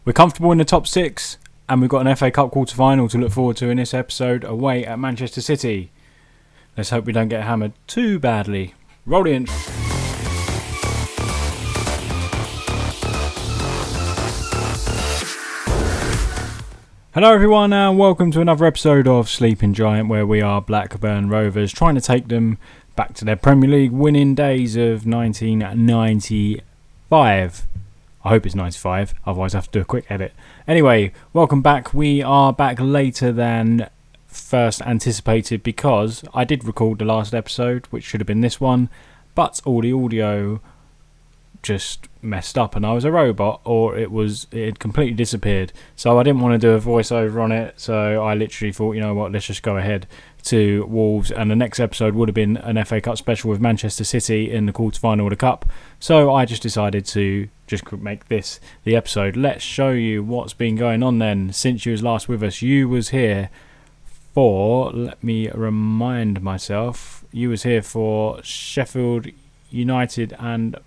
We're comfortable in the top six, and we've got an FA Cup quarter-final to look forward to in this episode away at Manchester City. Let's hope we don't get hammered too badly. Roll the intro. Hello everyone and welcome to another episode of Sleeping Giant, where we are Blackburn Rovers trying to take them back to their Premier League winning days of 1995. I hope it's 95, otherwise I have to do a quick edit. Anyway, welcome back. We are back later than first anticipated because I did record the last episode, which should have been this one, but all the audio just messed up and I was a robot, or it had completely disappeared. So I didn't want to do a voiceover on it, so I literally thought, you know what, let's just go ahead to Wolves, and the next episode would have been an FA Cup special with Manchester City in the quarter-final of the Cup. So I just decided to just make this the episode. Let's show you what's been going on then since you was last with us. You was here for, let me remind myself, you was here for Sheffield United and...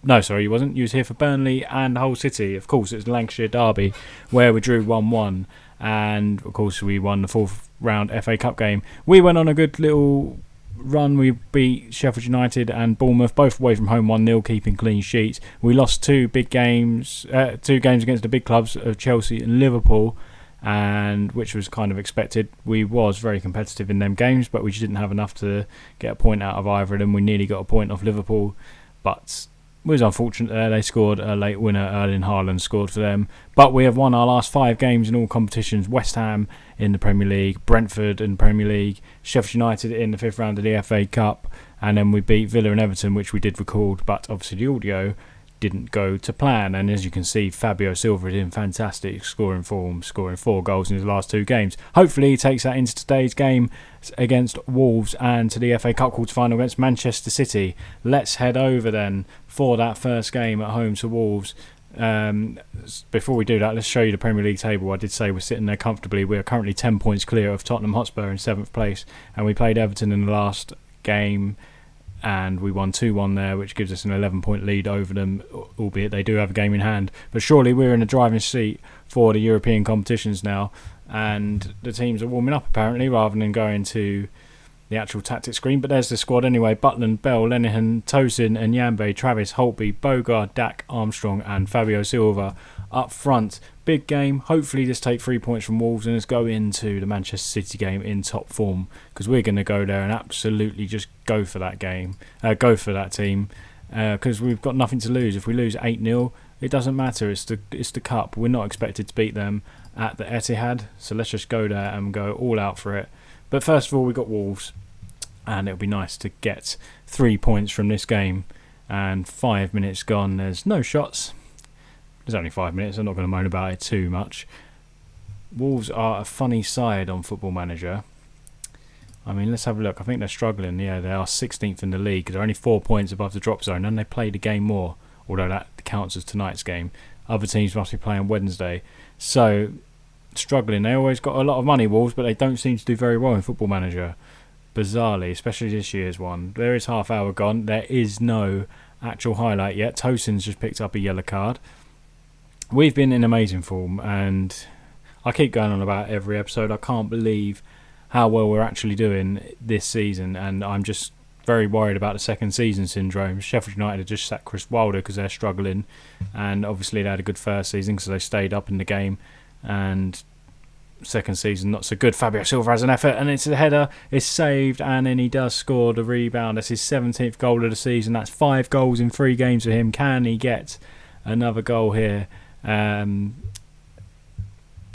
No, sorry, you wasn't. You was here for Burnley and Hull City. Of course, it's the Lancashire Derby, where we drew 1-1. And, of course, we won the fourth round FA Cup game. We went on a good little run. We beat Sheffield United and Bournemouth, both away from home 1-0, keeping clean sheets. We lost two games against the big clubs of Chelsea and Liverpool, and which was kind of expected. We was very competitive in them games, but we just didn't have enough to get a point out of either of them. We nearly got a point off Liverpool, but... it was unfortunate there. They scored a late winner. Erling Haaland scored for them. But we have won our last 5 games in all competitions. West Ham in the Premier League, Brentford in the Premier League, Sheffield United in the 5th round of the FA Cup, and then we beat Villa and Everton, which we did record, but obviously the audio didn't go to plan. And as you can see, Fabio Silva is in fantastic scoring form, scoring 4 goals in his last 2 games. Hopefully he takes that into today's game against Wolves and to the FA Cup quarter-final against Manchester City. Let's head over then for that first game at home to Wolves. Before we do that, let's show you the Premier League table. I did say we're sitting there comfortably. We are currently 10 points clear of Tottenham Hotspur in 7th place, and we played Everton in the last game and we won 2-1 there, which gives us an 11-point lead over them, albeit they do have a game in hand. But surely we're in the driving seat for the European competitions now, and the teams are warming up apparently rather than going to the actual tactic screen. But there's the squad anyway: Butland, Bell, Lenihan, Tosin and Yambe, Travis, Holtby, Bogard, Dak, Armstrong and Fabio Silva up front. Big game. Hopefully just take 3 points from Wolves and let's go into the Manchester City game in top form, because we're going to go there and absolutely just go for that game, go for that team, because we've got nothing to lose. If we lose 8-0, it doesn't matter. It's the cup. We're not expected to beat them at the Etihad, so let's just go there and go all out for it. But first of all, we've got Wolves, and it'll be nice to get 3 points from this game. And 5 minutes gone, there's no shots. There's only 5 minutes, I'm not going to moan about it too much. Wolves are a funny side on Football Manager. I mean, let's have a look. I think they're struggling. Yeah, they are 16th in the league. They're only 4 points above the drop zone, and they played a game more, although that counts as tonight's game. Other teams must be playing Wednesday. So, struggling. They always got a lot of money, Wolves, but they don't seem to do very well in Football Manager. Bizarrely, especially this year's one. There is half hour gone. There is no actual highlight yet. Tosin's just picked up a yellow card. We've been in amazing form, and I keep going on about every episode. I can't believe how well we're actually doing this season, and I'm just very worried about the second season syndrome. Sheffield United have just sacked Chris Wilder because they're struggling, and obviously they had a good first season because they stayed up in the game, and second season not so good. Fabio Silva has an effort and it's a header, it's saved, and then he does score the rebound. That's his 17th goal of the season. That's 5 goals in 3 games for him. Can he get another goal here? And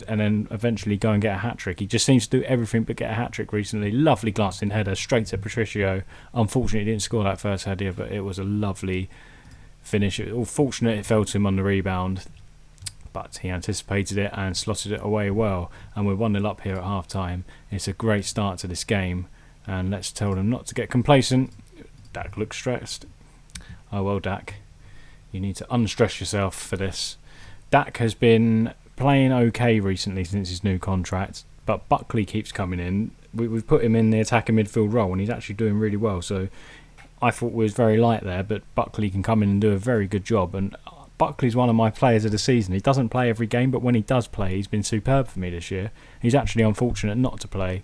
then eventually go and get a hat-trick. He just seems to do everything but get a hat-trick recently. Lovely glancing header straight to Patricio. Unfortunately he didn't score that first header, but it was a lovely finish. Fortunate it fell to him on the rebound, but he anticipated it and slotted it away well, and we're 1-0 up here at half time. It's a great start to this game, and let's tell them not to get complacent. Dak looks stressed. Oh well, Dak, you need to unstress yourself for this. Dak has been playing okay recently since his new contract, but Buckley keeps coming in. We've put him in the attacking midfield role and he's actually doing really well, so I thought we was very light there, but Buckley can come in and do a very good job, and Buckley's one of my players of the season. He doesn't play every game, but when he does play, he's been superb for me this year. He's actually unfortunate not to play,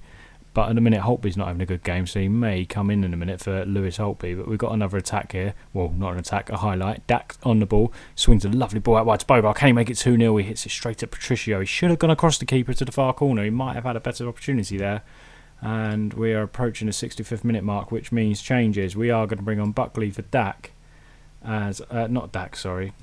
but at the minute Holtby's not having a good game, so he may come in a minute for Lewis Holtby. But we've got another attack here. Well, not an attack, a highlight. Dak on the ball, swings a lovely ball out wide to Bogar. Can he make it 2-0? He hits it straight at Patricio. He should have gone across the keeper to the far corner. He might have had a better opportunity there. And we are approaching the 65th minute mark, which means changes. We are going to bring on Buckley for Dak. Not Dak, sorry.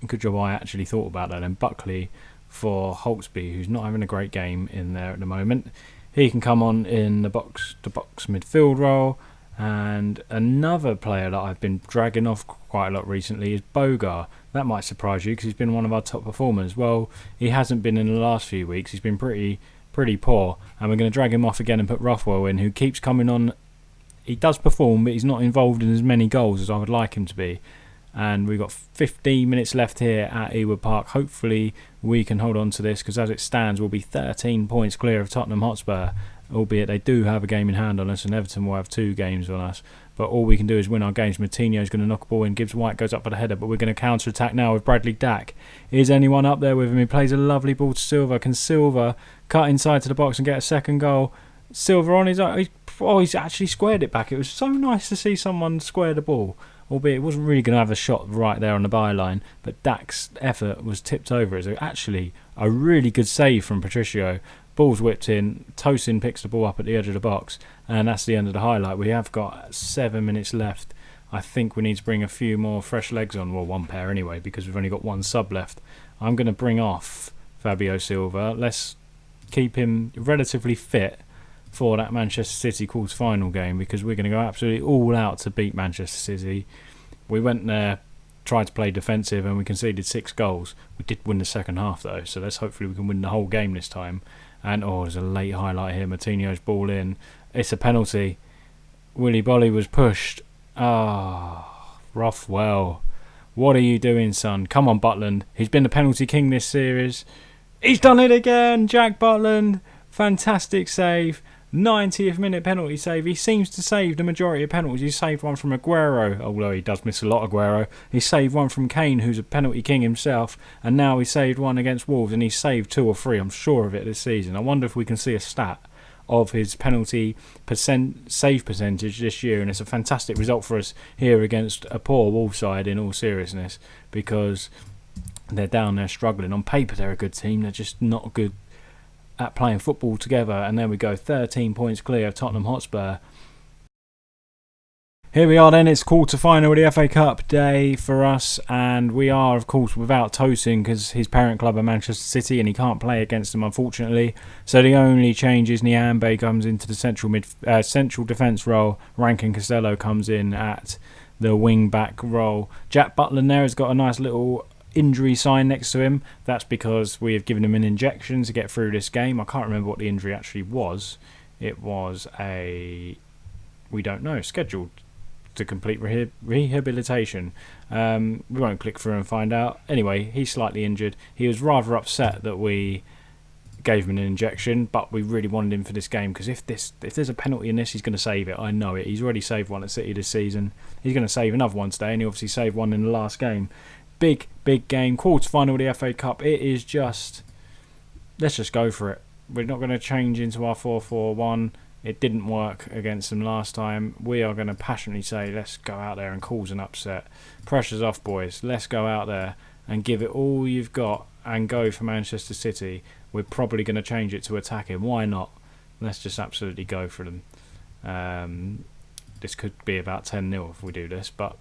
Good job I actually thought about that. And Buckley for Holtby, who's not having a great game in there at the moment. He can come on in the box-to-box midfield role. And another player that I've been dragging off quite a lot recently is Bogar. That might surprise you because he's been one of our top performers. Well, he hasn't been in the last few weeks. He's been pretty poor. And we're going to drag him off again and put Rothwell in, who keeps coming on. He does perform, but he's not involved in as many goals as I would like him to be. And we've got 15 minutes left here at Ewood Park. Hopefully we can hold on to this, because as it stands we'll be 13 points clear of Tottenham Hotspur, albeit they do have a game in hand on us and Everton will have 2 games on us. But all we can do is win our games. Moutinho's going to knock a ball in. Gibbs White goes up for the header, but we're going to counter-attack now with Bradley Dack. Is anyone up there with him? He plays a lovely ball to Silva. Can Silva cut inside to the box and get a second goal? Silva on his own. He's actually squared it back. It was so nice to see someone square the ball, albeit it wasn't really going to have a shot right there on the byline, but Dak's effort was tipped over. It's actually a really good save from Patricio. Ball's whipped in, Tosin picks the ball up at the edge of the box, and that's the end of the highlight. We have got 7 minutes left. I think we need to bring a few more fresh legs on, well, one pair anyway, because we've only got one sub left. I'm going to bring off Fabio Silva. Let's keep him relatively fit for that Manchester City quarter-final game, because we're going to go absolutely all out to beat Manchester City. We went there, tried to play defensive, and we conceded 6 goals. We did win the second half though, so let's hopefully we can win the whole game this time. And there's a late highlight here. Moutinho's ball in. It's a penalty. Willy Bolly was pushed. Rothwell. What are you doing, son? Come on, Butland. He's been the penalty king this series. He's done it again, Jack Butland. Fantastic save. 90th minute penalty save. He seems to save the majority of penalties. He saved one from Aguero, although he does miss a lot, Aguero. He saved one from Kane, who's a penalty king himself, and now he saved one against Wolves, and he saved 2 or 3, I'm sure of it, this season. I wonder if we can see a stat of his penalty save percentage this year, and it's a fantastic result for us here against a poor Wolves side, in all seriousness, because they're down there struggling. On paper they're a good team, they're just not good at playing football together. And there we go, 13 points clear of Tottenham Hotspur. Here we are then, it's quarter-final of the FA Cup day for us, and we are of course without Tosin because his parent club are Manchester City and he can't play against them, unfortunately. So the only change is Nyambe comes into the central defence role. Rankin Costello comes in at the wing-back role. Jack Butland there has got a nice little injury sign next to him. That's because we have given him an injection to get through this game. I can't remember what the injury actually was. It was we don't know, scheduled to complete rehabilitation. We won't click through and find out. Anyway, he's slightly injured. He was rather upset that we gave him an injection, but we really wanted him for this game, because if there's a penalty in this, he's going to save it. I know it. He's already saved one at City this season. He's going to save another one today, and he obviously saved one in the last game. Big game, quarter-final of the FA Cup. It is just, let's just go for it. We're not going to change into our 4-4-1. It didn't work against them last time. We are going to passionately say, let's go out there and cause an upset. Pressure's off, boys. Let's go out there and give it all you've got and go for Manchester City. We're probably going to change it to attacking. Why not? Let's just absolutely go for them. This could be about 10-0 if we do this, but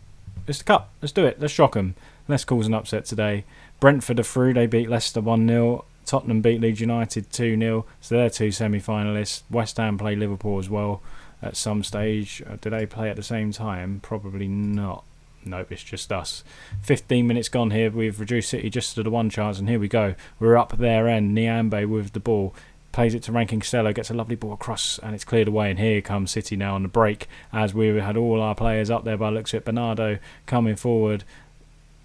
it's the cup. Let's do it. Let's shock them. Let's cause an upset today. Brentford are through. They beat Leicester 1-0. Tottenham beat Leeds United 2-0. So they're 2 semi-finalists. West Ham play Liverpool as well at some stage. Do they play at the same time? Probably not. Nope, it's just us. 15 minutes gone here. We've reduced City just to the one chance, and here we go. We're up their end. Nyambe with the ball. Plays it to Rankin Costello, gets a lovely ball across, and it's cleared away. And here comes City now on the break, as we had all our players up there by the looks of it. Bernardo coming forward.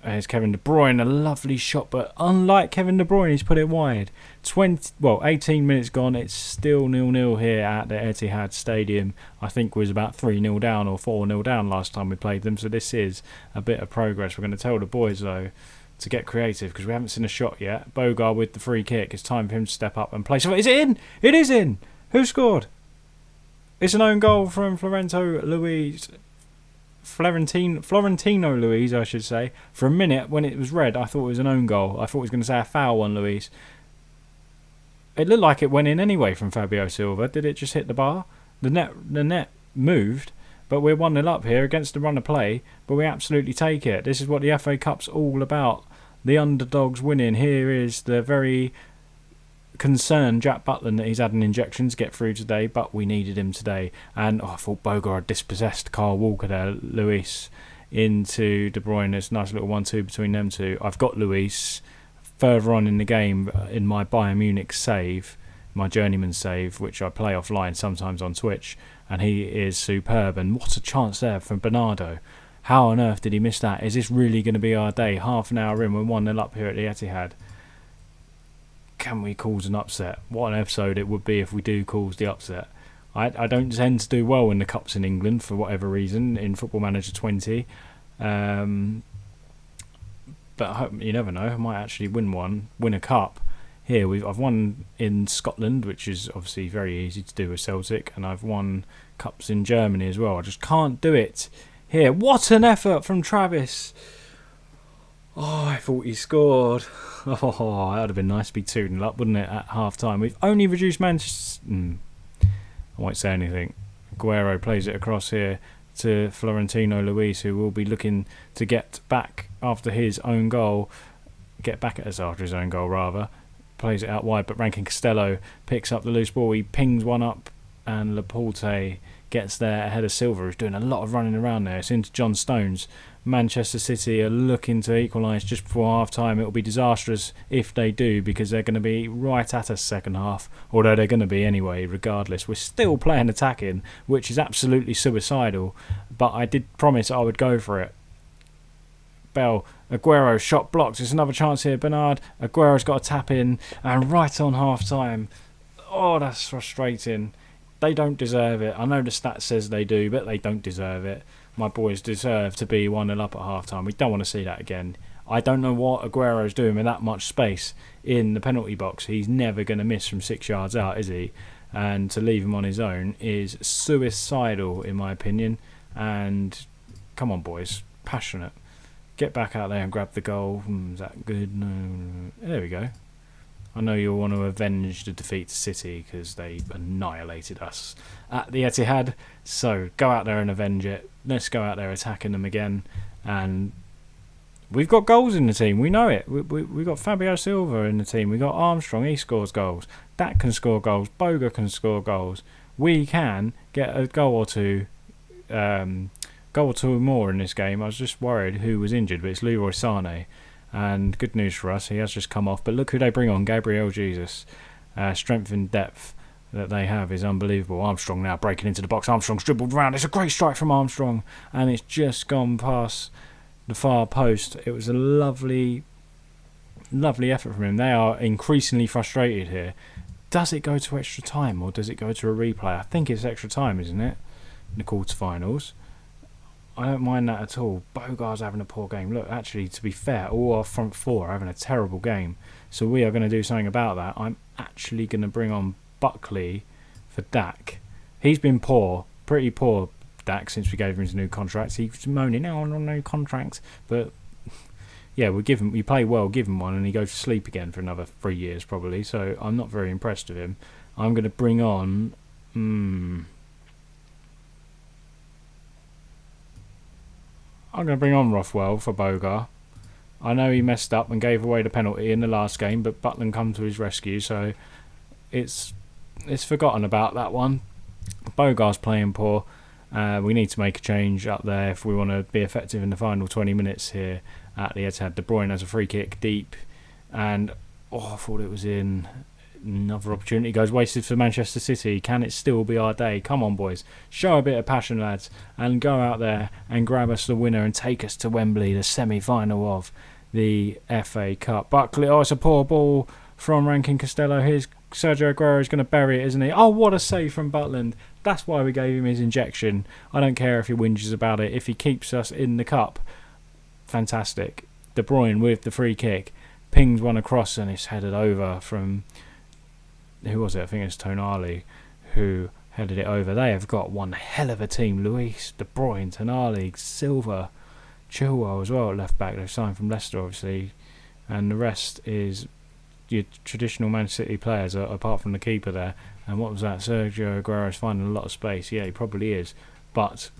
There's Kevin De Bruyne, a lovely shot, but unlike Kevin De Bruyne, he's put it wide. 18 minutes gone, it's still 0-0 here at the Etihad Stadium. I think was about 3-0 down or 4-0 down last time we played them, so this is a bit of progress. We're going to tell the boys, though, to get creative because we haven't seen a shot yet. Bogar with the free kick. It's time for him to step up and play something. Is it in? It is in! Who scored? It's an own goal from Florentino Luis, I should say. For a minute, when it was red, I thought it was an own goal. I thought he was going to say a foul on Luis. It looked like it went in anyway from Fabio Silva. Did it just hit the bar? The net moved, but we're 1-0 up here against the run of play, but we absolutely take it. This is what the FA Cup's all about. The underdogs winning. Here is the very concerned Jack Butland that he's had an injection to get through today, but we needed him today. And I thought Bogar had dispossessed Kyle Walker there. Luis into De Bruyne. There's a nice little 1-2 between them two. I've got Luis further on in the game in my Bayern Munich save, my journeyman save, which I play offline sometimes on Twitch, and he is superb. And what a chance there from Bernardo. How on earth did he miss that? Is this really going to be our day? Half an hour in, we're 1-0 up here at the Etihad. Can we cause an upset? What an episode it would be if we do cause the upset. I don't tend to do well in the cups in England for whatever reason in Football Manager 20. But I hope, you never know, I might actually win a cup. Here I've won in Scotland, which is obviously very easy to do with Celtic, and I've won cups in Germany as well. I just can't do it here. What an effort from Travis! Oh, I thought he scored. Oh, that would have been nice to be 2-0 up, wouldn't it, at half time? We've only reduced Manchester. I won't say anything. Aguero plays it across here to Florentino Luis, who will be looking to get back after his own goal. Get back at us after his own goal, rather. Plays it out wide, but Rankin Costello picks up the loose ball. He pings one up, and Laporte gets there ahead of Silva, who's doing a lot of running around there. It's into John Stones. Manchester City are looking to equalise just before half-time. It'll be disastrous if they do, because they're going to be right at us second half, although they're going to be anyway, regardless. We're still playing attacking, which is absolutely suicidal, but I did promise I would go for it. Bell, Aguero, shot blocked. There's another chance here. Bernard, Aguero's got a tap in, and right on half-time. Oh, that's frustrating. They don't deserve it. I know the stat says they do, but they don't deserve it. My boys deserve to be 1-0 up at half-time. We don't want to see that again. I don't know what Aguero's doing with that much space in the penalty box. He's never going to miss from 6 yards out, is he? And to leave him on his own is suicidal, in my opinion. And come on, boys. Passionate. Get back out there and grab the goal. Is that good? No. There we go. I know you'll want to avenge the defeat to City because they annihilated us at the Etihad. So go out there and avenge it. Let's go out there attacking them again. And we've got goals in the team. We know it. We've got Fabio Silva in the team. We've got Armstrong. He scores goals. Dak can score goals. Boga can score goals. We can get a goal or two more in this game. I was just worried who was injured, but it's Leroy Sané. And good news for us, he has just come off. But look who they bring on, Gabriel Jesus. Strength and depth that they have is unbelievable. Armstrong now breaking into the box. Armstrong's dribbled round. It's a great strike from Armstrong. And it's just gone past the far post. It was a lovely effort from him. They are increasingly frustrated here. Does it go to extra time or does it go to a replay? I think it's extra time, isn't it? In the quarterfinals. I don't mind that at all. Bogar's having a poor game. Look, actually, to be fair, all our front four are having a terrible game. So we are going to do something about that. I'm actually going to bring on Buckley for Dak. He's been poor, pretty poor, Dak, since we gave him his new contract. He's moaning, no contract. But, yeah, we play well, give him one, and he goes to sleep again for another 3 years probably. So I'm not very impressed with him. I'm going to bring on... I'm going to bring on Rothwell for Bogar. I know he messed up and gave away the penalty in the last game, but Butland come to his rescue, so it's forgotten about that one. Bogar's playing poor. We need to make a change up there if we want to be effective in the final 20 minutes here at the Etihad. De Bruyne has a free kick deep, and I thought it was in. Another opportunity goes wasted for Manchester City. Can it still be our day? Come on, boys. Show a bit of passion, lads, and go out there and grab us the winner and take us to Wembley, the semi-final of the FA Cup. Buckley, it's a poor ball from Rankin Costello. Here's Sergio Aguero is going to bury it, isn't he? Oh, what a save from Butland. That's why we gave him his injection. I don't care if he whinges about it. If he keeps us in the cup, fantastic. De Bruyne with the free kick. Pings one across and it's headed over from... Who was it? I think it's Tonali who headed it over. They have got one hell of a team. Luis, De Bruyne, Tonali, Silva, Chilwell as well at left back. They've signed from Leicester, obviously. And the rest is your traditional Man City players, apart from the keeper there. And what was that? Sergio Aguero is finding a lot of space. Yeah, he probably is. But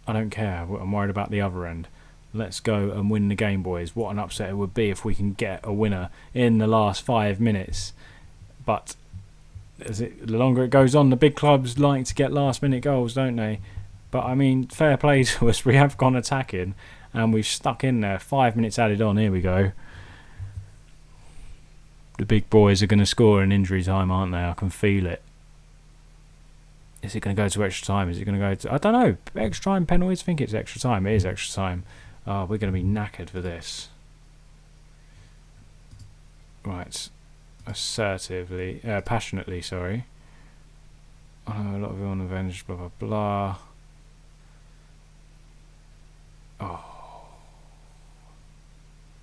I don't care. I'm worried about the other end. Let's go and win the game, boys. What an upset it would be if we can get a winner in the last 5 minutes. But the longer it goes on, the big clubs like to get last-minute goals, don't they? But, I mean, fair play to us. We have gone attacking, and we've stuck in there. 5 minutes added on. Here we go. The big boys are going to score in injury time, aren't they? I can feel it. Is it going to go to extra time? Is it going to go to... I don't know. Extra time penalties? I think it's extra time. It is extra time. Oh, we're going to be knackered for this. Right. Assertively, passionately, sorry. I know a lot of you on avenged, blah, blah, blah. Oh.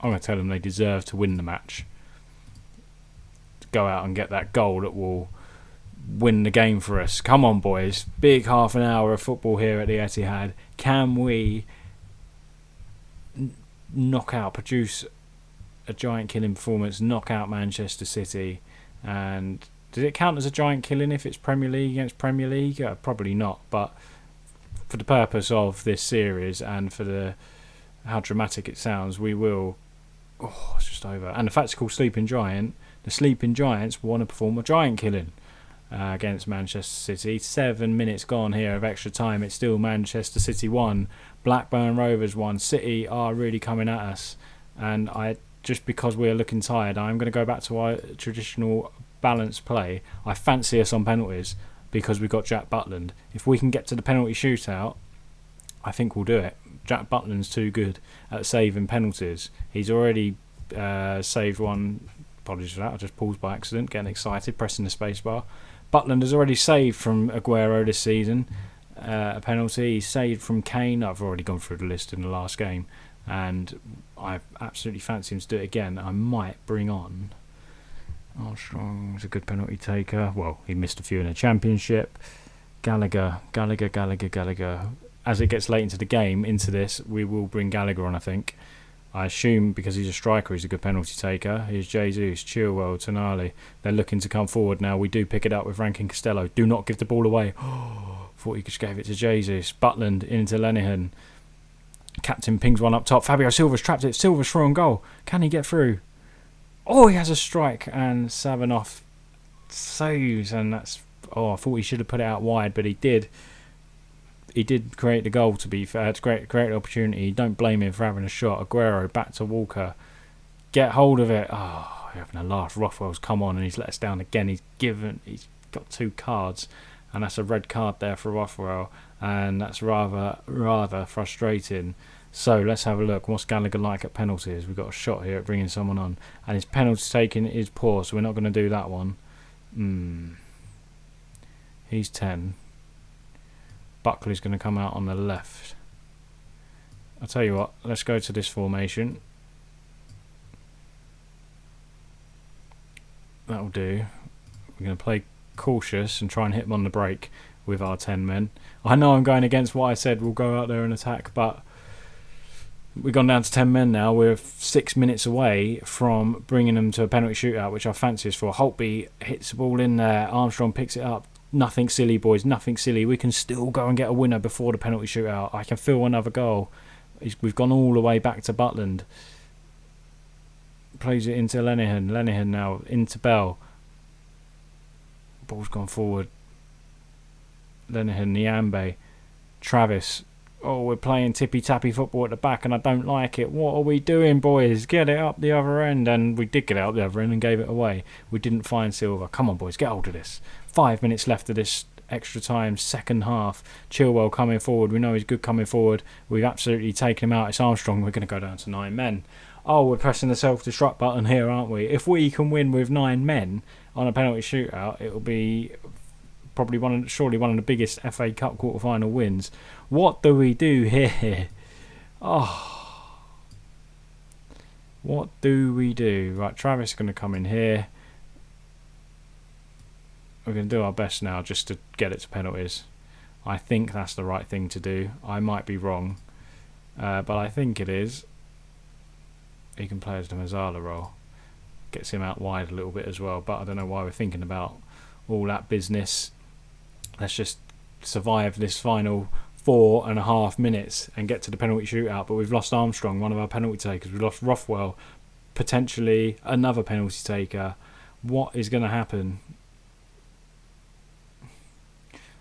I'm going to tell them they deserve to win the match. To go out and get that goal that will win the game for us. Come on, boys. Big half an hour of football here at the Etihad. Can we produce a giant killing performance, knock out Manchester City? And does it count as a giant killing if it's Premier League against Premier League? Probably not, but for the purpose of this series and for how dramatic it sounds, we will... Oh, it's just over. And the fact it's called Sleeping Giant, the Sleeping Giants want to perform a giant killing against Manchester City. 7 minutes gone here of extra time. It's still Manchester City 1, Blackburn Rovers 1. City are really coming at us, and just because we're looking tired, I'm going to go back to our traditional balanced play. I fancy us on penalties because we've got Jack Butland. If we can get to the penalty shootout, I think we'll do it. Jack Butland's too good at saving penalties. He's already saved one. Apologies for that. I just paused by accident, getting excited, pressing the space bar. Butland has already saved from Aguero this season a penalty. He's saved from Kane. I've already gone through the list in the last game, and I absolutely fancy him to do it again. I might bring on Armstrong's a good penalty taker. Well, he missed a few in the Championship. Gallagher. As it gets late into the game, into this, we will bring Gallagher on, I think. I assume because he's a striker, he's a good penalty taker. Here's Jesus, Chilwell, Tonali. They're looking to come forward now. We do pick it up with Rankin Costello. Do not give the ball away. Thought he just gave it to Jesus. Butland into Lenihan. Captain pings one up top. Fabio Silva's trapped it. Silva's through on goal. Can he get through? Oh, he has a strike, and Savanoff saves, and that's... Oh, I thought he should have put it out wide, but he did. He did create the goal, to be fair. It's create the opportunity. Don't blame him for having a shot. Aguero back to Walker. Get hold of it. Oh, you're having a laugh. Rothwell's come on and he's let us down again. He's got 2 cards, and that's a red card there for Rothwell, and that's rather frustrating. So let's have a look. What's Gallagher like at penalties? We've got a shot here at bringing someone on, and his penalty taking is poor, so we're not going to do that one. He's 10. Buckley's going to come out on the left. I'll tell you what, let's go to this formation. That'll do. We're going to play cautious and try and hit them on the break with our 10 men. I know I'm going against what I said, we'll go out there and attack, but we've gone down to 10 men now. We're 6 minutes away from bringing them to a penalty shootout, which I fancy us for. Holtby hits the ball in there. Armstrong picks it up. Nothing silly, boys. Nothing silly. We can still go and get a winner before the penalty shootout. I can feel another goal. We've gone all the way back to Butland. Plays it into Lenihan. Lenihan now into Bell. Ball's gone forward. Lenihan, Niambe. Travis Oh, we're playing tippy-tappy football at the back and I don't like it. What are we doing, boys? Get it up the other end. And we did get it up the other end and gave it away. We didn't find Silva. Come on, boys, get hold of this. 5 minutes left of this extra time, second half. Chilwell coming forward. We know he's good coming forward. We've absolutely taken him out. It's Armstrong. We're going to go down to 9 men. Oh, we're pressing the self-destruct button here, aren't we? If we can win with 9 men on a penalty shootout, it'll be probably surely one of the biggest FA Cup quarter-final wins. What do we do here? Oh, what do we do? Right, Travis is going to come in here. We're going to do our best now just to get it to penalties. I think that's the right thing to do. I might be wrong, but I think it is. He can play as the Mazzala role. Gets him out wide a little bit as well, but I don't know why we're thinking about all that business. Let's just survive this final 4.5 minutes and get to the penalty shootout. But we've lost Armstrong, one of our penalty takers. We've lost Rothwell, potentially another penalty taker. What is going to happen?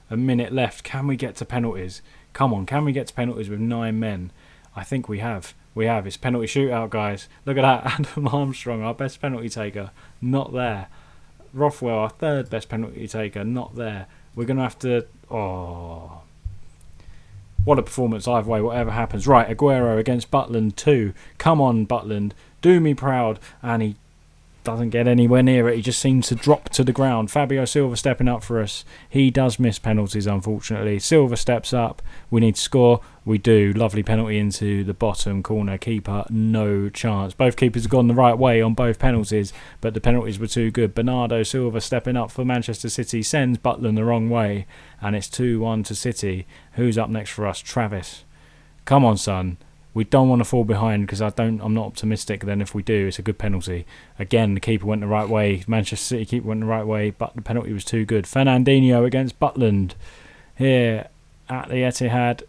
A minute left. Can we get to penalties? Come on, can we get to penalties with 9 men? I think we have. We have. It's penalty shootout, guys. Look at that. Adam Armstrong, our best penalty taker, not there. Rothwell, our third best penalty taker, not there. We're going to have to... Oh, what a performance either way, whatever happens. Right, Aguero against Butland 2. Come on, Butland. Do me proud. And he doesn't get anywhere near it. He just seems to drop to the ground. Fabio Silva stepping up for us. He does miss penalties, unfortunately. Silva steps up. We need to score. We do. Lovely penalty into the bottom corner. Keeper, no chance. Both keepers have gone the right way on both penalties, but the penalties were too good. Bernardo Silva stepping up for Manchester City sends Butland the wrong way, and it's 2-1 to City. Who's up next for us? Travis. Come on, son. We don't want to fall behind because I'm not optimistic. Then if we do, it's a good penalty. Again, the keeper went the right way. Manchester City keeper went the right way, but the penalty was too good. Fernandinho against Butland here at the Etihad.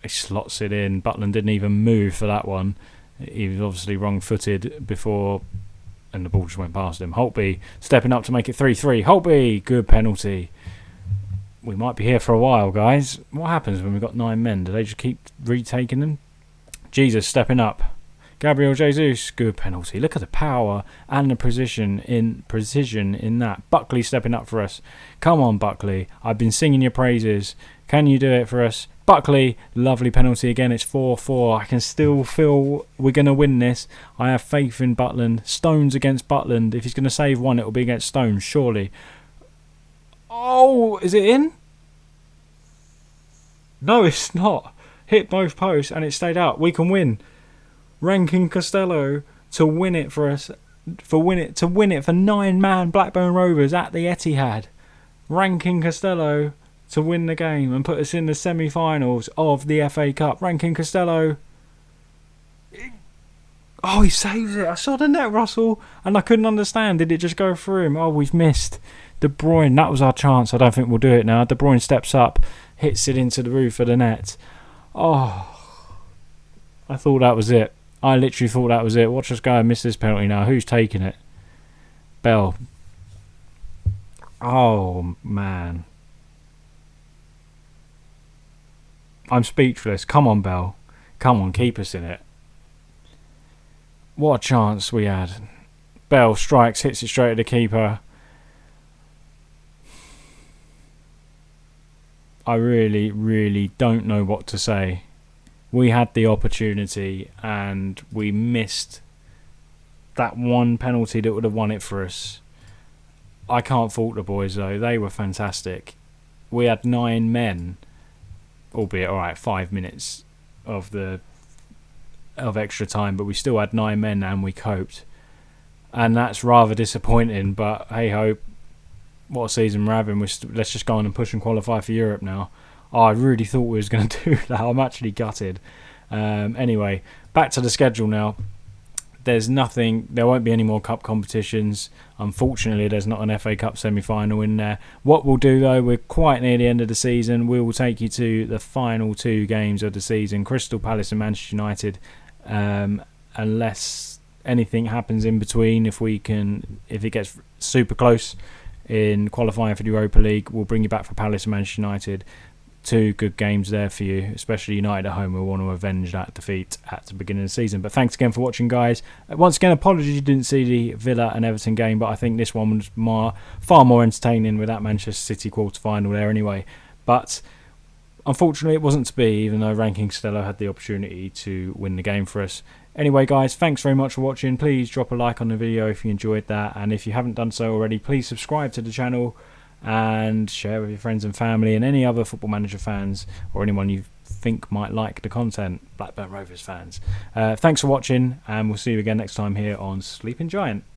He slots it in. Butland didn't even move for that one. He was obviously wrong-footed before, and the ball just went past him. Holtby stepping up to make it 3-3. Holtby, good penalty. We might be here for a while, guys. What happens when we've got 9 men? Do they just keep retaking them? Jesus stepping up. Gabriel Jesus, good penalty. Look at the power and the precision in that. Buckley stepping up for us. Come on, Buckley. I've been singing your praises. Can you do it for us? Buckley, lovely penalty again. It's 4-4. I can still feel we're going to win this. I have faith in Butland. Stones against Butland. If he's going to save one, it'll be against Stones, surely. Oh, is it in? No, it's not. Hit both posts and it stayed out. We can win. Rankin Costello to win it for us. To win it for 9-man Blackburn Rovers at the Etihad. Rankin Costello to win the game and put us in the semi-finals of the FA Cup. Rankin Costello. Oh, he saves it. I saw the net, Russell, and I couldn't understand. Did it just go through him? Oh, we've missed. De Bruyne, that was our chance. I don't think we'll do it now. De Bruyne steps up, hits it into the roof of the net. Oh, I thought that was it. I literally thought that was it. Watch us go and miss this penalty now. Who's taking it? Bell. Oh, man. I'm speechless. Come on, Bell. Come on, keep us in it. What a chance we had. Bell strikes, hits it straight at the keeper. I really, really don't know what to say. We had the opportunity and we missed that one penalty that would have won it for us. I can't fault the boys though. They were fantastic. We had 9 men, albeit 5 minutes of extra time, but we still had 9 men and we coped. And that's rather disappointing, but hey ho. What a season we're having. Let's just go on and push and qualify for Europe now. Oh, I really thought we was going to do that. I'm actually gutted. Anyway, back to the schedule now. There's nothing. There won't be any more cup competitions. Unfortunately, there's not an FA Cup semi-final in there. What we'll do though, we're quite near the end of the season. We will take you to the final 2 games of the season: Crystal Palace and Manchester United. Unless anything happens in between, if it gets super close in qualifying for the Europa League, we'll bring you back for Palace and Manchester United. two good games there for you, especially United at home. We want to avenge that defeat at the beginning of the season. But thanks again for watching, guys. Once again, apologies you didn't see the Villa and Everton game, but I think this one was far more entertaining with that Manchester City quarter-final there anyway. But unfortunately, it wasn't to be, even though Ranking Stello had the opportunity to win the game for us. Anyway, guys, thanks very much for watching. Please drop a like on the video if you enjoyed that. And if you haven't done so already, please subscribe to the channel and share with your friends and family and any other Football Manager fans or anyone you think might like the content, Blackburn Rovers fans. Thanks for watching, and we'll see you again next time here on Sleeping Giant.